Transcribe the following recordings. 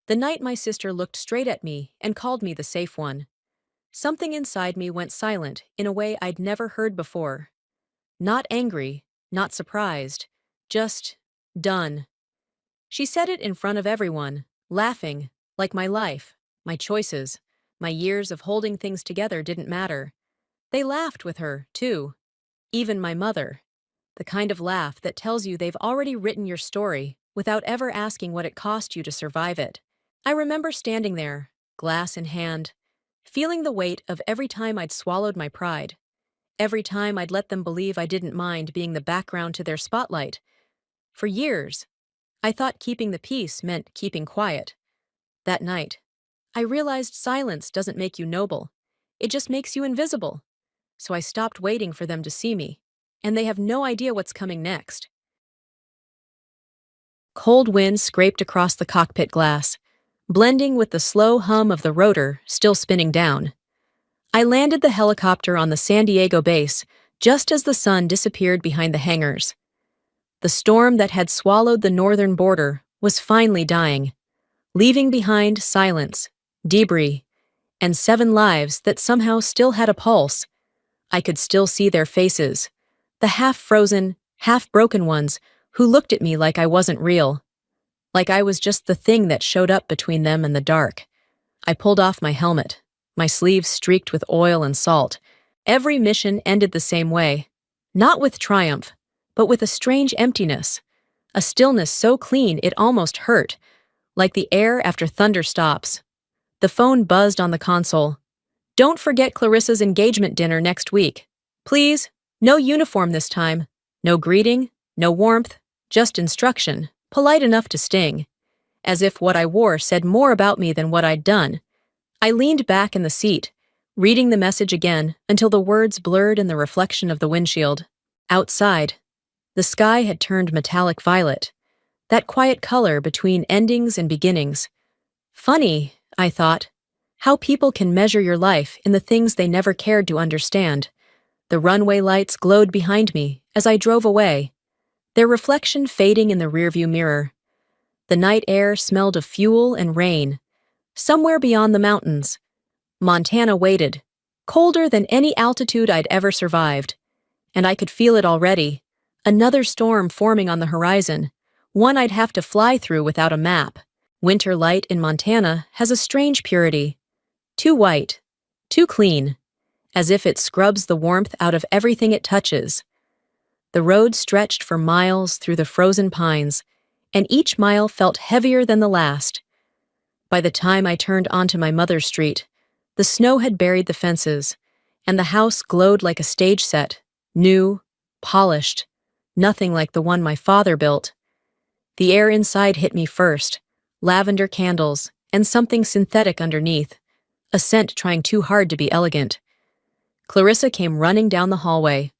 The night my sister looked straight at me and called me the safe one. Something inside me went silent in a way I'd never heard before. Not angry, not surprised, just done. She said it in front of everyone, laughing, like my life, my choices, my years of holding things together didn't matter. They laughed with her, too. Even my mother. The kind of laugh that tells you they've already written your story without ever asking what it cost you to survive it. I remember standing there, glass in hand, feeling the weight of every time I'd swallowed my pride, every time I'd let them believe I didn't mind being the background to their spotlight. For years, I thought keeping the peace meant keeping quiet. That night, I realized silence doesn't make you noble. It just makes you invisible. So I stopped waiting for them to see me, and they have no idea what's coming next. Cold wind scraped across the cockpit glass, blending with the slow hum of the rotor still spinning down. I landed the helicopter on the San Diego base just as the sun disappeared behind the hangars. The storm that had swallowed the northern border was finally dying, leaving behind silence, debris, and 7 lives that somehow still had a pulse. I could still see their faces, the half-frozen, half-broken ones who looked at me like I wasn't real, like I was just the thing that showed up between them and the dark. I pulled off my helmet, my sleeves streaked with oil and salt. Every mission ended the same way, not with triumph, but with a strange emptiness, a stillness so clean it almost hurt, like the air after thunder stops. The phone buzzed on the console. "Don't forget Clarissa's engagement dinner next week. Please, no uniform this time. No greeting, no warmth, just instruction, polite enough to sting. As if what I wore said more about me than what I'd done. I leaned back in the seat, reading the message again until the words blurred in the reflection of the windshield. Outside, the sky had turned metallic violet, that quiet color between endings and beginnings. Funny, I thought, how people can measure your life in the things they never cared to understand. The runway lights glowed behind me as I drove away, their reflection fading in the rearview mirror. The night air smelled of fuel and rain. Somewhere beyond the mountains, Montana waited, colder than any altitude I'd ever survived. And I could feel it already, another storm forming on the horizon, one I'd have to fly through without a map. Winter light in Montana has a strange purity. Too white, too clean, as if it scrubs the warmth out of everything it touches. The road stretched for miles through the frozen pines, and each mile felt heavier than the last. By the time I turned onto my mother's street, the snow had buried the fences, and the house glowed like a stage set, new, polished, nothing like the one my father built. The air inside hit me first, lavender candles, and something synthetic underneath, a scent trying too hard to be elegant. Clarissa came running down the hallway,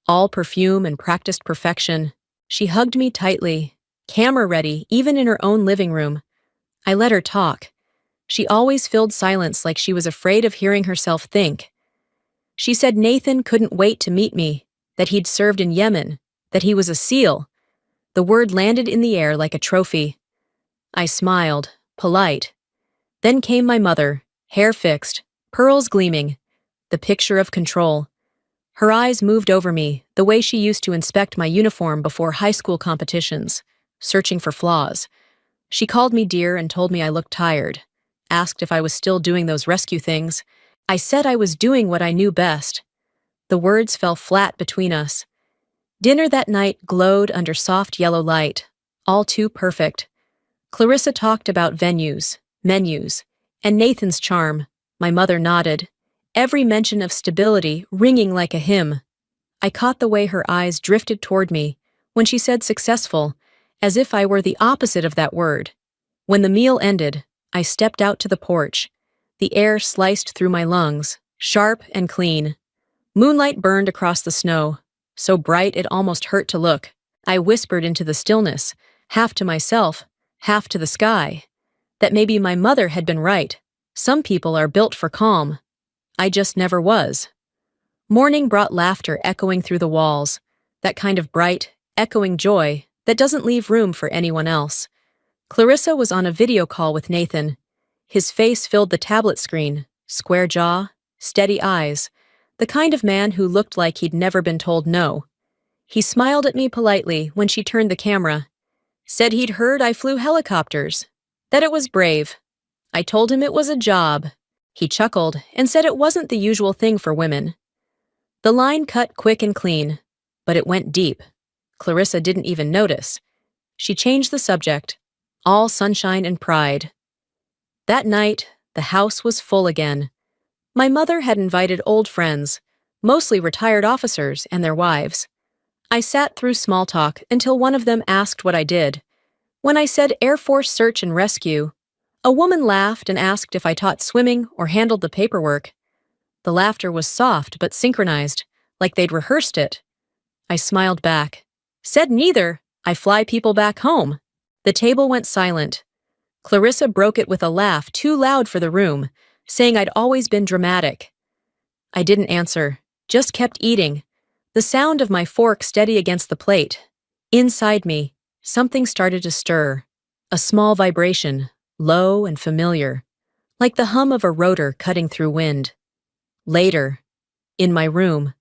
all perfume and practiced perfection. She hugged me tightly, camera ready even in her own living room. I let her talk. She always filled silence like she was afraid of hearing herself think. She said Nathan couldn't wait to meet me, that he'd served in Yemen, that he was a SEAL. The word landed in the air like a trophy. I smiled, polite. Then came my mother, hair fixed, pearls gleaming, the picture of control. Her eyes moved over me, the way she used to inspect my uniform before high school competitions, searching for flaws. She called me dear and told me I looked tired, asked if I was still doing those rescue things. I said I was doing what I knew best. The words fell flat between us. Dinner that night glowed under soft yellow light, all too perfect. Clarissa talked about venues, menus, and Nathan's charm. My mother nodded, every mention of stability ringing like a hymn. I caught the way her eyes drifted toward me when she said successful, as if I were the opposite of that word. When the meal ended, I stepped out to the porch. The air sliced through my lungs, sharp and clean. Moonlight burned across the snow, so bright it almost hurt to look. I whispered into the stillness, half to myself, half to the sky, that maybe my mother had been right. Some people are built for calm. I just never was. Morning brought laughter echoing through the walls, that kind of bright, echoing joy that doesn't leave room for anyone else. Clarissa was on a video call with Nathan. His face filled the tablet screen, square jaw, steady eyes, the kind of man who looked like he'd never been told no. He smiled at me politely when she turned the camera, said he'd heard I flew helicopters, that it was brave. I told him it was a job. He chuckled and said it wasn't the usual thing for women. The line cut quick and clean, but it went deep. Clarissa didn't even notice. She changed the subject, all sunshine and pride. That night, the house was full again. My mother had invited old friends, mostly retired officers and their wives. I sat through small talk until one of them asked what I did. When I said Air Force Search and Rescue, a woman laughed and asked if I taught swimming or handled the paperwork. The laughter was soft but synchronized, like they'd rehearsed it. I smiled back. Said neither. I fly people back home. The table went silent. Clarissa broke it with a laugh too loud for the room, saying I'd always been dramatic. I didn't answer, just kept eating, the sound of my fork steady against the plate. Inside me, something started to stir, a small vibration, low and familiar, like the hum of a rotor cutting through wind. Later, in my room,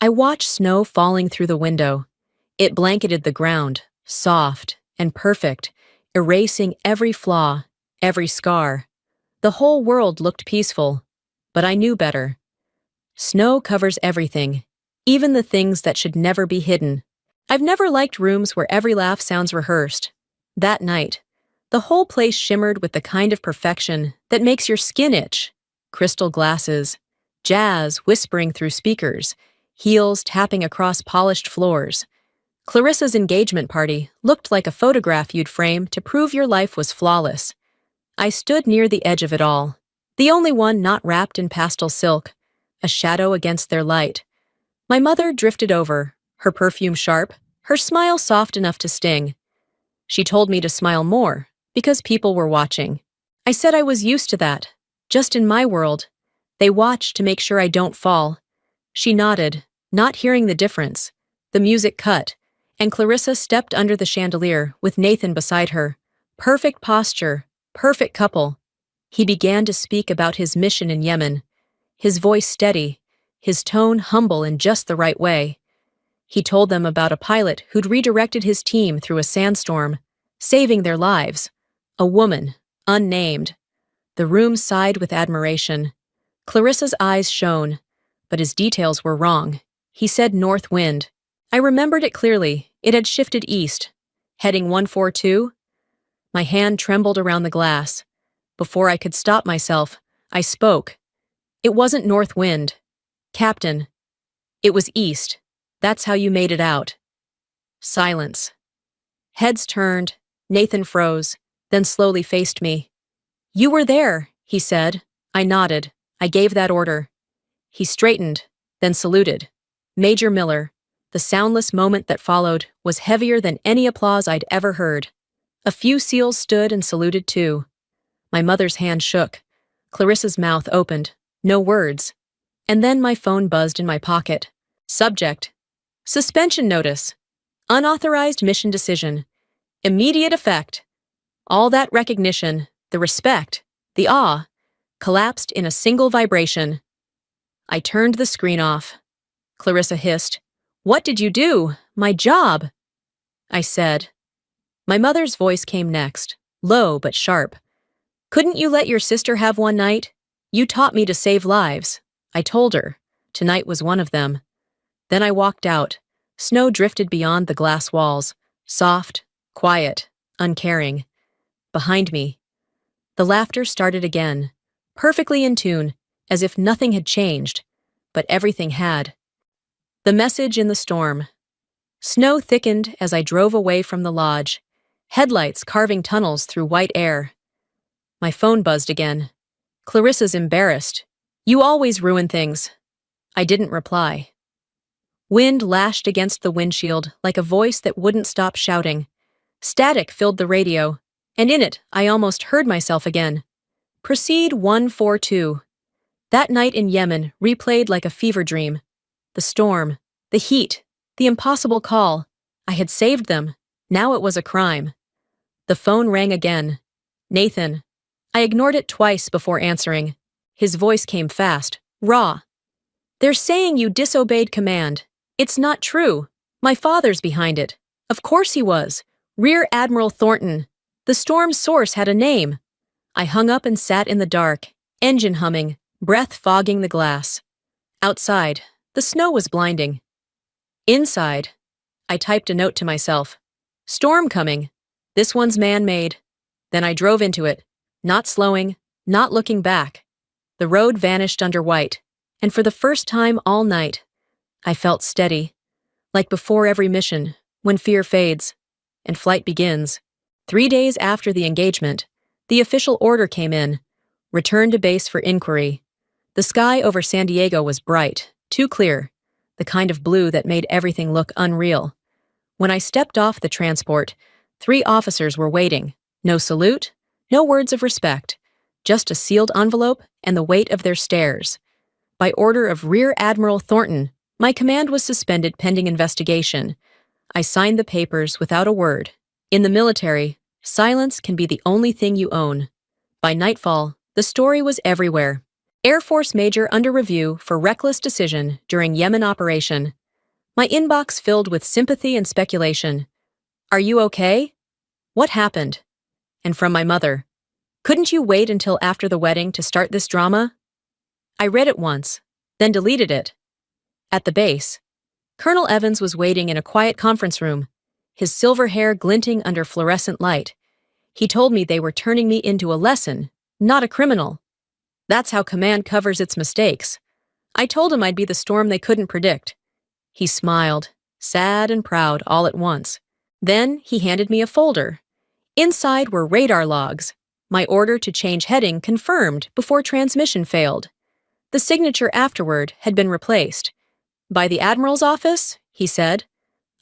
I watched snow falling through the window. It blanketed the ground, soft and perfect, erasing every flaw, every scar. The whole world looked peaceful, but I knew better. Snow covers everything, even the things that should never be hidden. I've never liked rooms where every laugh sounds rehearsed. That night, the whole place shimmered with the kind of perfection that makes your skin itch. Crystal glasses, jazz whispering through speakers, heels tapping across polished floors. Clarissa's engagement party looked like a photograph you'd frame to prove your life was flawless. I stood near the edge of it all, the only one not wrapped in pastel silk, a shadow against their light. My mother drifted over, her perfume sharp, her smile soft enough to sting. She told me to smile more, because people were watching. I said I was used to that, just in my world. They watch to make sure I don't fall. She nodded, not hearing the difference. The music cut, and Clarissa stepped under the chandelier with Nathan beside her. Perfect posture, perfect couple. He began to speak about his mission in Yemen, his voice steady, his tone humble in just the right way. He told them about a pilot who'd redirected his team through a sandstorm, saving their lives. A woman, unnamed. The room sighed with admiration. Clarissa's eyes shone, but his details were wrong. He said north wind. I remembered it clearly. It had shifted east. Heading 142? My hand trembled around the glass. Before I could stop myself, I spoke. It wasn't north wind. Captain. It was east. That's how you made it out. Silence. Heads turned. Nathan froze, then slowly faced me. You were there, he said. I nodded. I gave that order. He straightened, then saluted. Major Miller. The soundless moment that followed was heavier than any applause I'd ever heard. A few SEALs stood and saluted too. My mother's hand shook. Clarissa's mouth opened. No words. And then my phone buzzed in my pocket. Subject. Suspension notice. Unauthorized mission decision. Immediate effect. All that recognition, the respect, the awe, collapsed in a single vibration. I turned the screen off. Clarissa hissed. What did you do? My job. I said. My mother's voice came next, low but sharp. Couldn't you let your sister have one night? You taught me to save lives. I told her. Tonight was one of them. Then I walked out. Snow drifted beyond the glass walls, soft, quiet, uncaring. Behind me. The laughter started again, perfectly in tune, as if nothing had changed, but everything had. The message in the storm. Snow thickened as I drove away from the lodge, headlights carving tunnels through white air. My phone buzzed again. Clarissa's embarrassed. You always ruin things. I didn't reply. Wind lashed against the windshield like a voice that wouldn't stop shouting. Static filled the radio, and in it I almost heard myself again. Proceed 142. That night in Yemen replayed like a fever dream. The storm, the heat, the impossible call. I had saved them. Now it was a crime. The phone rang again. Nathan. I ignored it twice before answering. His voice came fast, raw. They're saying you disobeyed command. It's not true. My father's behind it. Of course he was. Rear Admiral Thornton. The storm's source had a name. I hung up and sat in the dark, engine humming, breath fogging the glass. Outside, the snow was blinding. Inside, I typed a note to myself. Storm coming. This one's man-made. Then I drove into it, not slowing, not looking back. The road vanished under white, and for the first time all night, I felt steady, like before every mission, when fear fades, and flight begins. 3 days after the engagement, the official order came in. Return to base for inquiry. The sky over San Diego was bright, too clear, the kind of blue that made everything look unreal. When I stepped off the transport, 3 officers were waiting. No salute, no words of respect, just a sealed envelope and the weight of their stares. By order of Rear Admiral Thornton, my command was suspended pending investigation. I signed the papers without a word. In the military, silence can be the only thing you own. By nightfall, the story was everywhere. Air Force Major under review for reckless decision during Yemen operation. My inbox filled with sympathy and speculation. Are you okay? What happened? And from my mother. Couldn't you wait until after the wedding to start this drama? I read it once, then deleted it. At the base, Colonel Evans was waiting in a quiet conference room, his silver hair glinting under fluorescent light. He told me they were turning me into a lesson, not a criminal. That's how command covers its mistakes. I told him I'd be the storm they couldn't predict. He smiled, sad and proud all at once. Then he handed me a folder. Inside were radar logs. My order to change heading confirmed before transmission failed. The signature afterward had been replaced. By the Admiral's office, he said.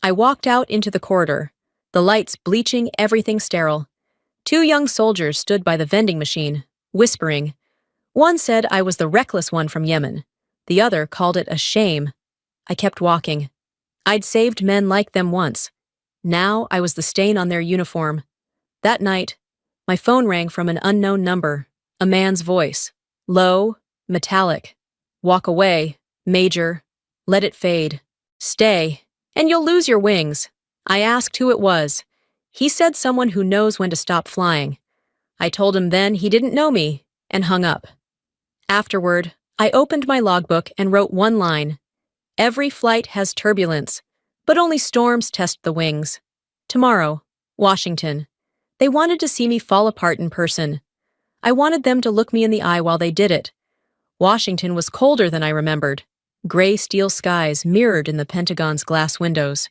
I walked out into the corridor, the lights bleaching everything sterile. 2 young soldiers stood by the vending machine, whispering. One said I was the reckless one from Yemen. The other called it a shame. I kept walking. I'd saved men like them once. Now I was the stain on their uniform. That night, my phone rang from an unknown number, a man's voice. Low, metallic. Walk away, Major. Let it fade. Stay, and you'll lose your wings. I asked who it was. He said someone who knows when to stop flying. I told him then he didn't know me, and hung up. Afterward, I opened my logbook and wrote one line. Every flight has turbulence, but only storms test the wings. Tomorrow, Washington. They wanted to see me fall apart in person. I wanted them to look me in the eye while they did it. Washington was colder than I remembered. Gray steel skies mirrored in the Pentagon's glass windows.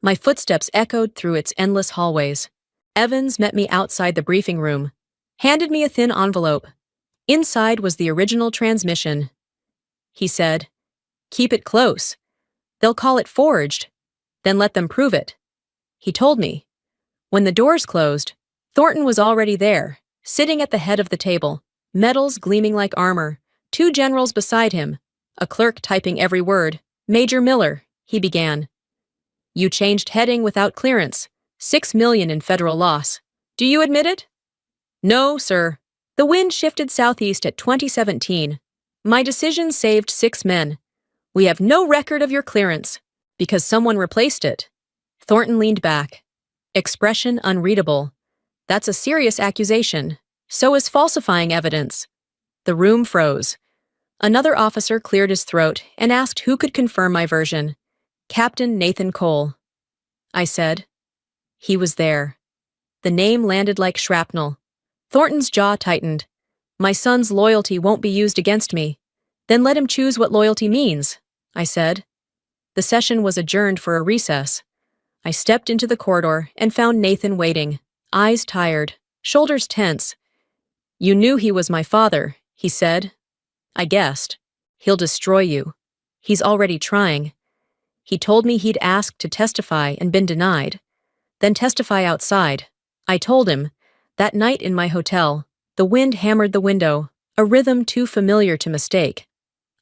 My footsteps echoed through its endless hallways. Evans met me outside the briefing room, handed me a thin envelope. Inside was the original transmission. He said, "Keep it close. They'll call it forged. Then let them prove it." He told me. When the doors closed, Thornton was already there, sitting at the head of the table, medals gleaming like armor, 2 generals beside him, a clerk typing every word. Major Miller, he began. You changed heading without clearance. $6 million in federal loss. Do you admit it? No, sir. The wind shifted southeast at 2017. My decision saved 6 men. We have no record of your clearance, because someone replaced it. Thornton leaned back. Expression unreadable. That's a serious accusation. So is falsifying evidence. The room froze. Another officer cleared his throat and asked who could confirm my version. Captain Nathan Cole. I said. He was there. The name landed like shrapnel. Thornton's jaw tightened. My son's loyalty won't be used against me. Then let him choose what loyalty means, I said. The session was adjourned for a recess. I stepped into the corridor and found Nathan waiting, eyes tired, shoulders tense. You knew he was my father, he said. I guessed. He'll destroy you. He's already trying. He told me he'd asked to testify and been denied. Then testify outside. I told him. That night in my hotel, the wind hammered the window, a rhythm too familiar to mistake.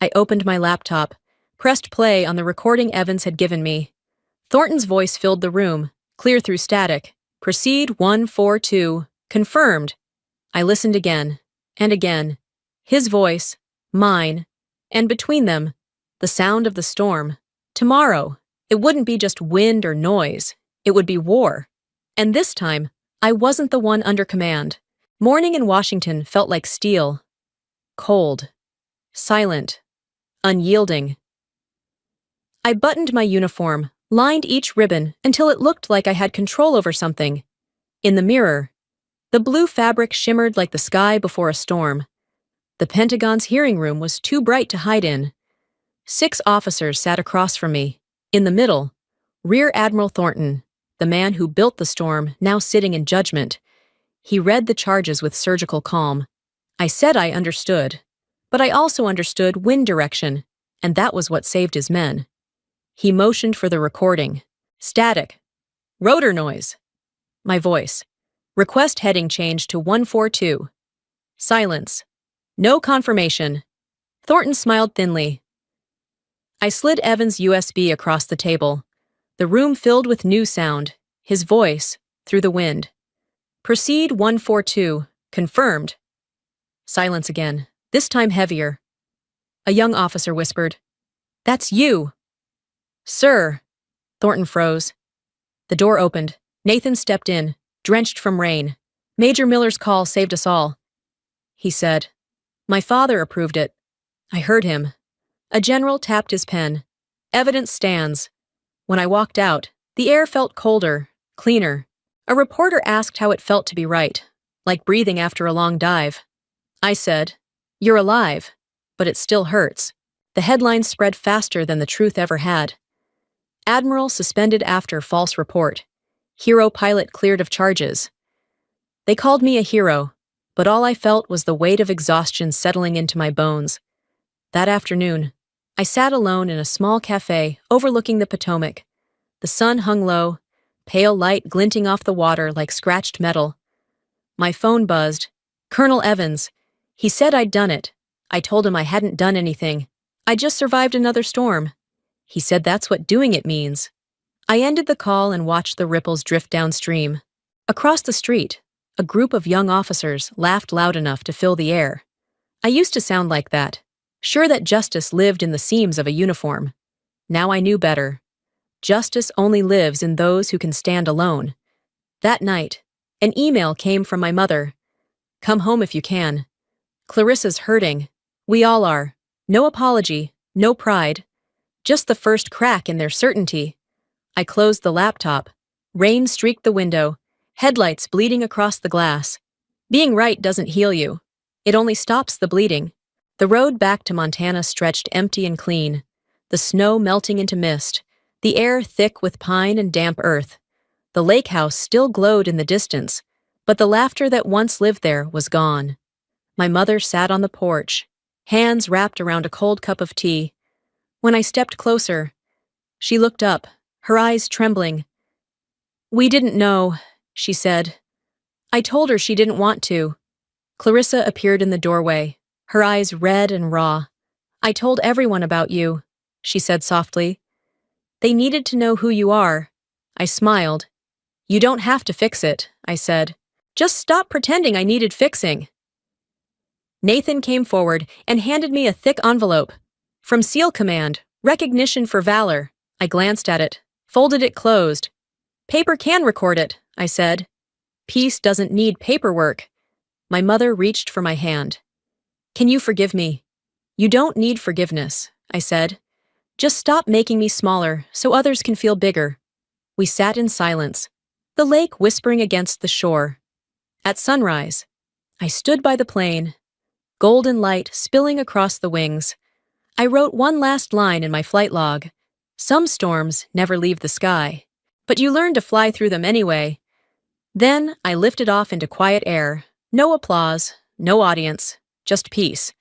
I opened my laptop, pressed play on the recording Evans had given me. Thornton's voice filled the room, clear through static. Proceed 142. Confirmed. I listened again and again. His voice, mine, and between them, the sound of the storm. Tomorrow, it wouldn't be just wind or noise. It would be war. And this time, I wasn't the one under command. Morning in Washington felt like steel. Cold. Silent. Unyielding. I buttoned my uniform, lined each ribbon until it looked like I had control over something. In the mirror, the blue fabric shimmered like the sky before a storm. The Pentagon's hearing room was too bright to hide in. 6 officers sat across from me. In the middle, Rear Admiral Thornton, the man who built the storm, now sitting in judgment. He read the charges with surgical calm. I said I understood, but I also understood wind direction, and that was what saved his men. He motioned for the recording. Static. Rotor noise. My voice. Request heading change to 142. Silence. No confirmation. Thornton smiled thinly. I slid Evan's USB across the table. The room filled with new sound, his voice, through the wind. Proceed 142. Confirmed. Silence again, this time heavier. A young officer whispered, "That's you." "Sir." Thornton froze. The door opened. Nathan stepped in, drenched from rain. "Major Miller's call saved us all," he said. "My father approved it." I heard him. A general tapped his pen. "Evidence stands." When I walked out, the air felt colder, cleaner. A reporter asked how it felt to be right, like breathing after a long dive. I said, "You're alive, but it still hurts." The headlines spread faster than the truth ever had. Admiral suspended after false report. Hero pilot cleared of charges. They called me a hero, but all I felt was the weight of exhaustion settling into my bones. That afternoon, I sat alone in a small cafe overlooking the Potomac. The sun hung low, pale light glinting off the water like scratched metal. My phone buzzed. Colonel Evans. He said I'd done it. I told him I hadn't done anything. I just survived another storm. He said that's what doing it means. I ended the call and watched the ripples drift downstream. Across the street, a group of young officers laughed loud enough to fill the air. I used to sound like that, sure that justice lived in the seams of a uniform. Now I knew better. Justice only lives in those who can stand alone. That night, an email came from my mother. "Come home if you can. Clarissa's hurting. We all are. No apology, no pride. Just the first crack in their certainty." I closed the laptop. Rain streaked the window, headlights bleeding across the glass. Being right doesn't heal you. It only stops the bleeding. The road back to Montana stretched empty and clean, the snow melting into mist, the air thick with pine and damp earth. The lake house still glowed in the distance, but the laughter that once lived there was gone. My mother sat on the porch, hands wrapped around a cold cup of tea. When I stepped closer, she looked up, her eyes trembling. "We didn't know," she said. I told her she didn't want to. Clarissa appeared in the doorway, her eyes red and raw. "I told everyone about you," she said softly. "They needed to know who you are." I smiled. "You don't have to fix it," I said. "Just stop pretending I needed fixing." Nathan came forward and handed me a thick envelope. "From SEAL Command, recognition for valor." I glanced at it, folded it closed. "Paper can record it," I said. "Peace doesn't need paperwork." My mother reached for my hand. "Can you forgive me?" "You don't need forgiveness," I said. "Just stop making me smaller so others can feel bigger." We sat in silence, the lake whispering against the shore. At sunrise, I stood by the plane, golden light spilling across the wings. I wrote one last line in my flight log. Some storms never leave the sky, but you learn to fly through them anyway. Then I lifted off into quiet air. No applause, no audience, just peace.